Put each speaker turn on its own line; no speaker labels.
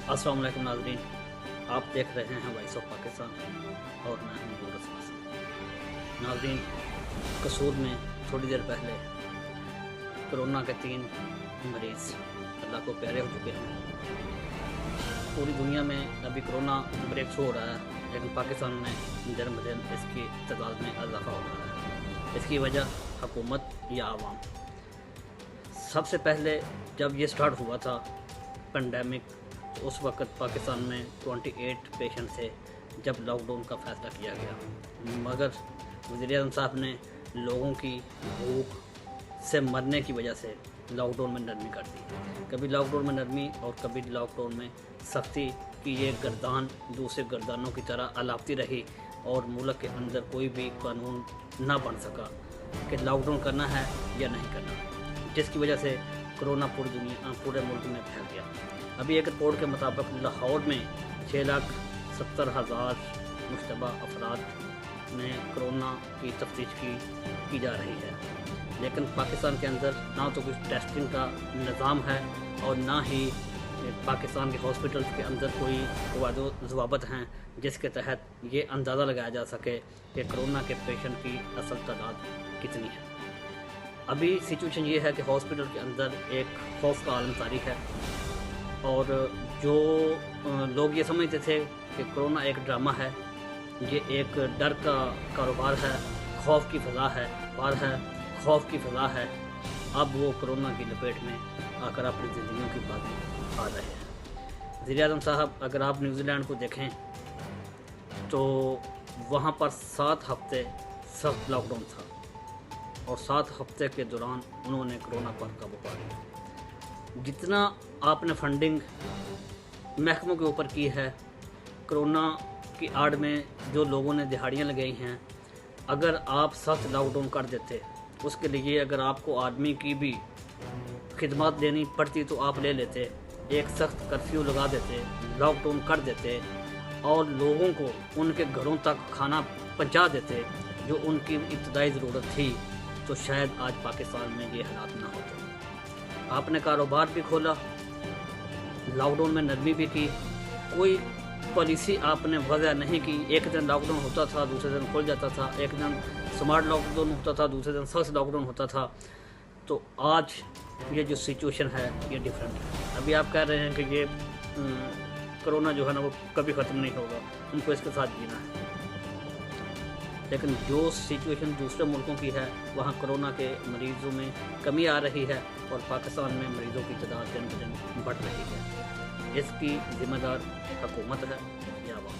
अस्सलाम वालेकुम नाज़रीन, आप देख रहे हैं वॉइस ऑफ पाकिस्तान और मैं हूं नूर रसूल। नाज़रीन, कसूर में थोड़ी देर पहले कोरोना के 3 मरीज़ अल्लाह को प्यारे हो चुके हैं। पूरी दुनिया में अभी कोरोना ब्रेक थ्रू हो रहा है, लेकिन पाकिस्तान में दिन ब दिन इसकी तादाद में इजाफा हो रहा है। इसकी वजह हुकूमत या आवाम। सबसे पहले जब ये स्टार्ट हुआ था पेंडेमिक, तो उस वक़्त पाकिस्तान में 28 पेशेंट थे जब लॉकडाउन का फ़ैसला किया गया, मगर वज़ीर-ए-आज़म साहब ने लोगों की भूख से मरने की वजह से लॉकडाउन में नरमी कर दी। कभी लॉकडाउन में नरमी और कभी लॉकडाउन में सख्ती की ये गर्दान दूसरे गर्दानों की तरह अलापती रही और मुल्क के अंदर कोई भी कानून ना बन सका कि लॉकडाउन करना है या नहीं करना, जिसकी वजह से कोरोना पूरे मुल्क में फैल गया। अभी एक रिपोर्ट के मुताबिक लाहौर में 6,70,000 मुश्तबा अफराद में कोरोना की तफ्तीश की जा रही है, लेकिन पाकिस्तान के अंदर ना तो कुछ टेस्टिंग का निज़ाम है और ना ही पाकिस्तान के हॉस्पिटल्स के अंदर कोई ज़वाबत हैं जिसके तहत ये अंदाज़ा लगाया जा सके कि कोरोना के पेशेंट की असल तादाद कितनी है। अभी सिचुएशन ये है कि हॉस्पिटल के अंदर एक खौफ का आलम तारी है और जो लोग ये समझते थे कि कोरोना एक ड्रामा है, ये एक डर का कारोबार है, खौफ की फ़ज़ा है, खौफ की फ़ज़ा है, अब वो कोरोना की लपेट में आकर अपनी ज़िंदगियों की बातें आ रहे हैं। वज़ीर-ए-आज़म साहब, अगर आप न्यूज़ीलैंड को देखें तो वहाँ पर 7 हफ्ते सख्त लॉकडाउन था और 7 हफ्ते के दौरान उन्होंने कोरोना पर काबू पा लिया। जितना आपने फंडिंग महकमों के ऊपर की है, कोरोना की आड़ में जो लोगों ने दिहाड़ियाँ लगाई हैं, अगर आप सख्त लॉकडाउन कर देते, उसके लिए अगर आपको आदमी की भी खिदमत देनी पड़ती तो आप ले लेते, एक सख्त कर्फ्यू लगा देते, लॉकडाउन कर देते और लोगों को उनके घरों तक खाना पहुँचा देते जो उनकी इब्तदाई ज़रूरत थी, तो शायद आज पाकिस्तान में ये हालात ना होते। आपने कारोबार भी खोला, लॉकडाउन में नरमी भी की, कोई पॉलिसी आपने वजह नहीं की। एक दिन लॉकडाउन होता था, दूसरे दिन खुल जाता था, एक दिन स्मार्ट लॉकडाउन होता था, दूसरे दिन सख्त लॉकडाउन होता था। तो आज ये जो सिचुएशन है ये डिफरेंट है। अभी आप कह रहे हैं कि ये कोरोना जो है ना वो कभी ख़त्म नहीं होगा, उनको इसके साथ जीना है, लेकिन जो सिचुएशन दूसरे मुल्कों की है वहाँ कोरोना के मरीज़ों में कमी आ रही है और पाकिस्तान में मरीज़ों की तादाद दिन ब दिन बढ़ रही है। इसकी ज़िम्मेदार हुकूमत है या आवाम।